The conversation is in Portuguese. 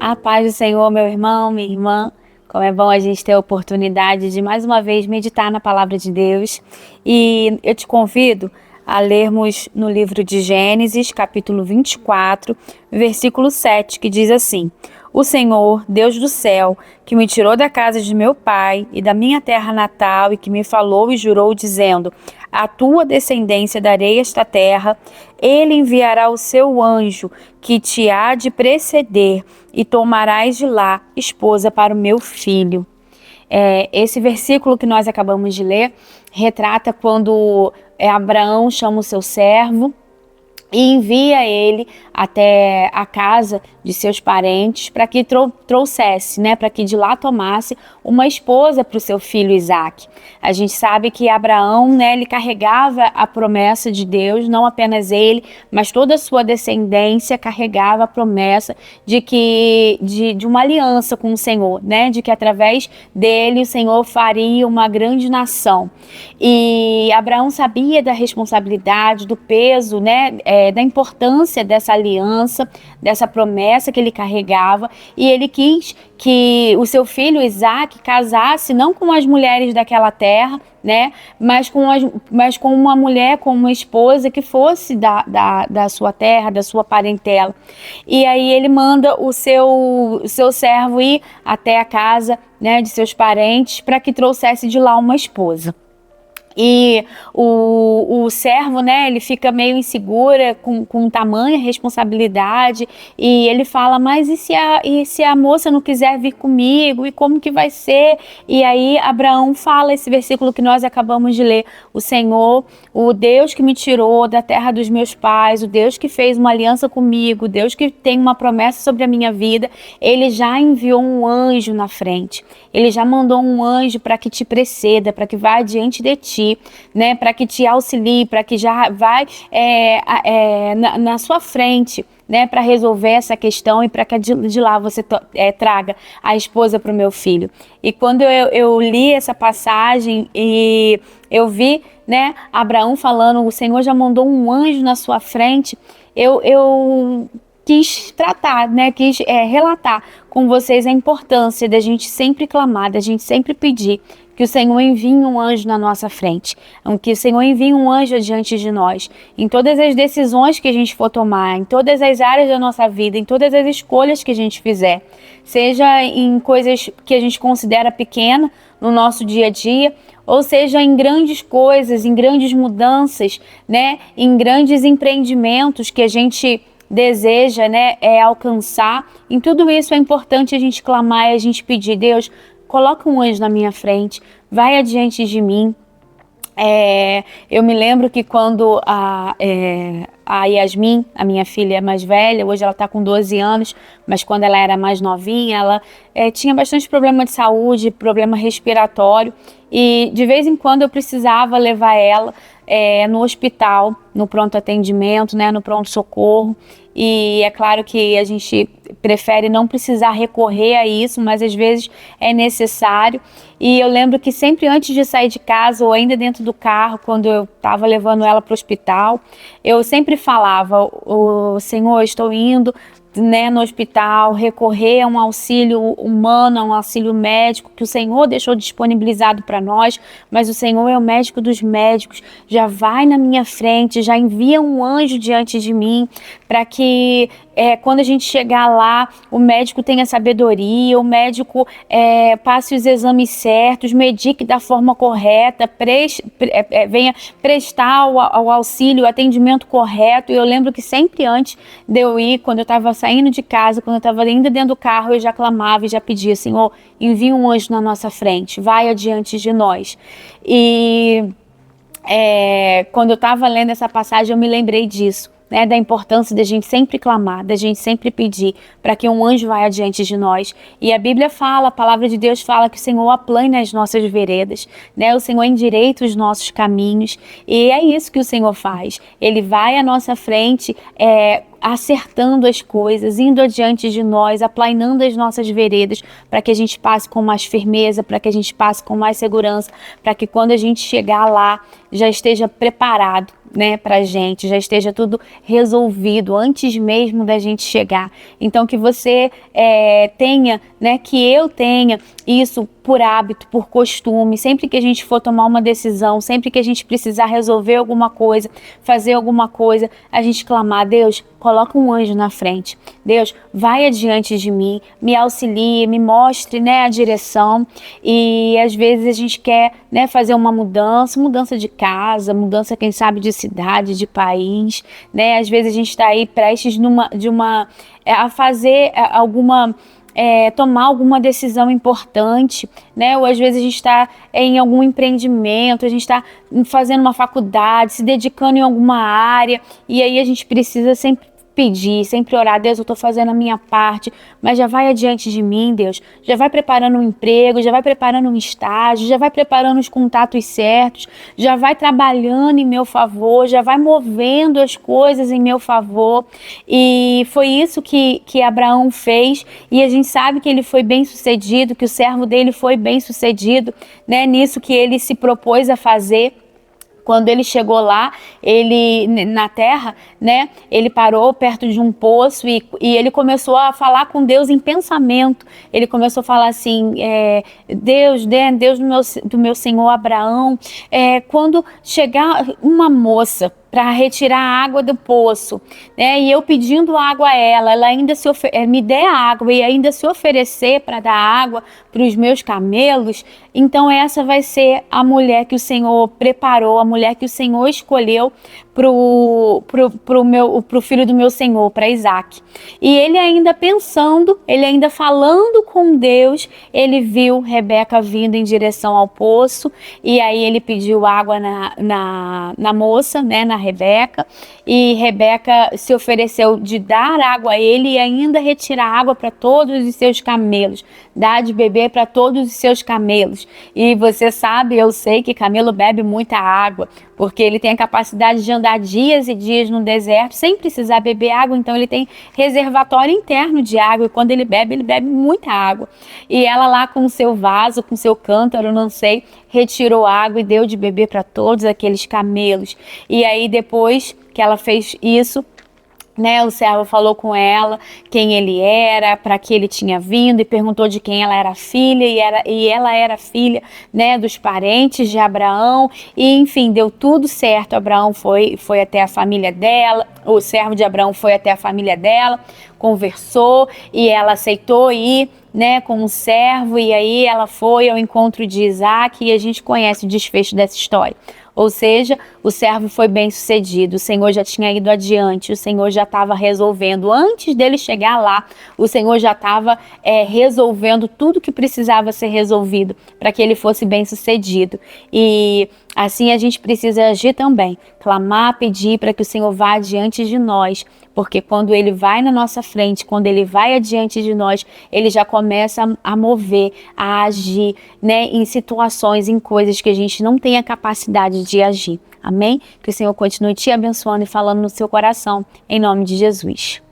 A paz do Senhor, meu irmão, minha irmã. Como é bom a gente ter a oportunidade de mais uma vez meditar na palavra de Deus. E eu te convido a lermos no livro de Gênesis, capítulo 24, versículo 7, que diz assim: O Senhor, Deus do céu, que me tirou da casa de meu pai e da minha terra natal e que me falou e jurou, dizendo: A tua descendência darei esta terra, ele enviará o seu anjo que te há de preceder e tomarás de lá esposa para o meu filho. Esse versículo que nós acabamos de ler retrata quando Abraão chama o seu servo e envia ele até a casa de seus parentes para que trouxesse, para que de lá tomasse uma esposa para o seu filho Isaque. A gente sabe que Abraão, ele carregava a promessa de Deus, não apenas ele, mas toda a sua descendência carregava a promessa de uma aliança com o Senhor, de que através dele o Senhor faria uma grande nação. E Abraão sabia da responsabilidade, do peso, da importância dessa aliança, dessa promessa que ele carregava, e ele quis que o seu filho Isaque casasse não com as mulheres daquela terra, mas com uma mulher, com uma esposa que fosse da sua terra, da sua parentela. E aí ele manda o seu servo ir até a casa, de seus parentes para que trouxesse de lá uma esposa. E o servo, ele fica meio insegura com tamanha responsabilidade, e ele fala: mas e se a moça não quiser vir comigo? E como que vai ser? E aí Abraão fala esse versículo que nós acabamos de ler: o Senhor, o Deus que me tirou da terra dos meus pais, o Deus que fez uma aliança comigo, o Deus que tem uma promessa sobre a minha vida, ele já enviou um anjo na frente, ele já mandou um anjo para que te preceda, para que vá adiante de ti, para que te auxilie, para que já vai na sua frente, para resolver essa questão e para que de lá você traga a esposa para o meu filho. E quando eu li essa passagem e eu vi, Abraão falando: o Senhor já mandou um anjo na sua frente, eu quis tratar, quis relatar com vocês a importância da gente sempre clamar, da gente sempre pedir que o Senhor envie um anjo na nossa frente, que o Senhor envie um anjo diante de nós, em todas as decisões que a gente for tomar, em todas as áreas da nossa vida, em todas as escolhas que a gente fizer, seja em coisas que a gente considera pequena no nosso dia a dia, ou seja em grandes coisas, em grandes mudanças, em grandes empreendimentos que a gente deseja, alcançar. Em tudo isso é importante a gente clamar e a gente pedir: Deus, coloca um anjo na minha frente, vai adiante de mim. Eu me lembro que quando a Yasmin, a minha filha mais velha, hoje ela está com 12 anos, mas quando ela era mais novinha, ela tinha bastante problema de saúde, problema respiratório, e de vez em quando eu precisava levar ela no hospital, no pronto atendimento, no pronto socorro. E é claro que a gente prefere não precisar recorrer a isso, mas às vezes é necessário. E eu lembro que sempre antes de sair de casa, ou ainda dentro do carro, quando eu estava levando ela para o hospital, eu sempre falava: o Senhor, estou indo no hospital, recorrer a um auxílio humano, a um auxílio médico que o Senhor deixou disponibilizado para nós, mas o Senhor é o médico dos médicos, já vai na minha frente, já envia um anjo diante de mim, para que quando a gente chegar lá, o médico tenha sabedoria, o médico passe os exames certos, medique da forma correta, venha prestar o auxílio, o atendimento correto. E eu lembro que sempre antes de eu ir, quando eu estava saindo de casa, quando eu estava ainda dentro do carro, eu já clamava e já pedia: Senhor, envia um anjo na nossa frente, vai adiante de nós. E quando eu estava lendo essa passagem, eu me lembrei disso, da importância da gente sempre clamar, da gente sempre pedir para que um anjo vá adiante de nós. E a Bíblia fala, a palavra de Deus fala que o Senhor aplana as nossas veredas, o Senhor endireita os nossos caminhos, e é isso que o Senhor faz. Ele vai à nossa frente, acertando as coisas, indo adiante de nós, aplainando as nossas veredas, para que a gente passe com mais firmeza, para que a gente passe com mais segurança, para que quando a gente chegar lá, já esteja preparado, né, pra gente, já esteja tudo resolvido antes mesmo da gente chegar. Então que você tenha, né, que eu tenha isso por hábito, por costume, sempre que a gente for tomar uma decisão, sempre que a gente precisar resolver alguma coisa, fazer alguma coisa, a gente clamar: Deus, coloca um anjo na frente. Deus, vai adiante de mim, me auxilie, me mostre, né, a direção. E às vezes a gente quer, né, fazer uma mudança de casa, mudança, quem sabe, de cidade, de país, né? Às vezes a gente está aí prestes a fazer alguma tomar alguma decisão importante, né? Ou às vezes a gente está em algum empreendimento, a gente está fazendo uma faculdade, se dedicando em alguma área, e aí a gente precisa sempre pedir, sempre orar: Deus, eu estou fazendo a minha parte, mas já vai adiante de mim, Deus, já vai preparando um emprego, já vai preparando um estágio, já vai preparando os contatos certos, já vai trabalhando em meu favor, já vai movendo as coisas em meu favor. E foi isso que Abraão fez, e a gente sabe que ele foi bem sucedido, que o servo dele foi bem sucedido, né, nisso que ele se propôs a fazer. Quando ele chegou lá, ele na terra, né, ele parou perto de um poço e ele começou a falar com Deus em pensamento. Ele começou a falar assim: Deus do meu senhor Abraão, quando chegar uma moça para retirar a água do poço, né? E eu pedindo água a ela ainda me der a água e ainda se oferecer para dar água para os meus camelos, então essa vai ser a mulher que o Senhor preparou, a mulher que o Senhor escolheu pro filho do meu Senhor, para Isaac. E ele ainda pensando, ele ainda falando com Deus, ele viu Rebeca vindo em direção ao poço, e aí ele pediu água na moça, né, na Rebeca, e Rebeca se ofereceu de dar água a ele e ainda retirar água para todos os seus camelos, dar de beber para todos os seus camelos. E você sabe, eu sei que camelo bebe muita água, porque ele tem a capacidade de andar dias e dias no deserto sem precisar beber água, então ele tem reservatório interno de água, e quando ele bebe muita água. E ela lá com o seu vaso, com o seu cântaro, não sei, retirou água e deu de beber para todos aqueles camelos. E aí depois que ela fez isso, né, o servo falou com ela quem ele era, para que ele tinha vindo, e perguntou de quem ela era filha, e ela era filha, né, dos parentes de Abraão. E enfim, deu tudo certo. Abraão foi até a família dela, o servo de Abraão foi até a família dela, conversou, e ela aceitou ir, né, com o servo, e aí ela foi ao encontro de Isaac, e a gente conhece o desfecho dessa história. Ou seja, o servo foi bem sucedido, o Senhor já tinha ido adiante, o Senhor já estava resolvendo. Antes dele chegar lá, o Senhor já estava resolvendo tudo que precisava ser resolvido para que ele fosse bem sucedido. E assim a gente precisa agir também, clamar, pedir para que o Senhor vá adiante de nós, porque quando ele vai na nossa frente, quando ele vai adiante de nós, ele já começa a mover, a agir, né, em situações, em coisas que a gente não tem a capacidade de agir. Amém? Que o Senhor continue te abençoando e falando no seu coração, em nome de Jesus.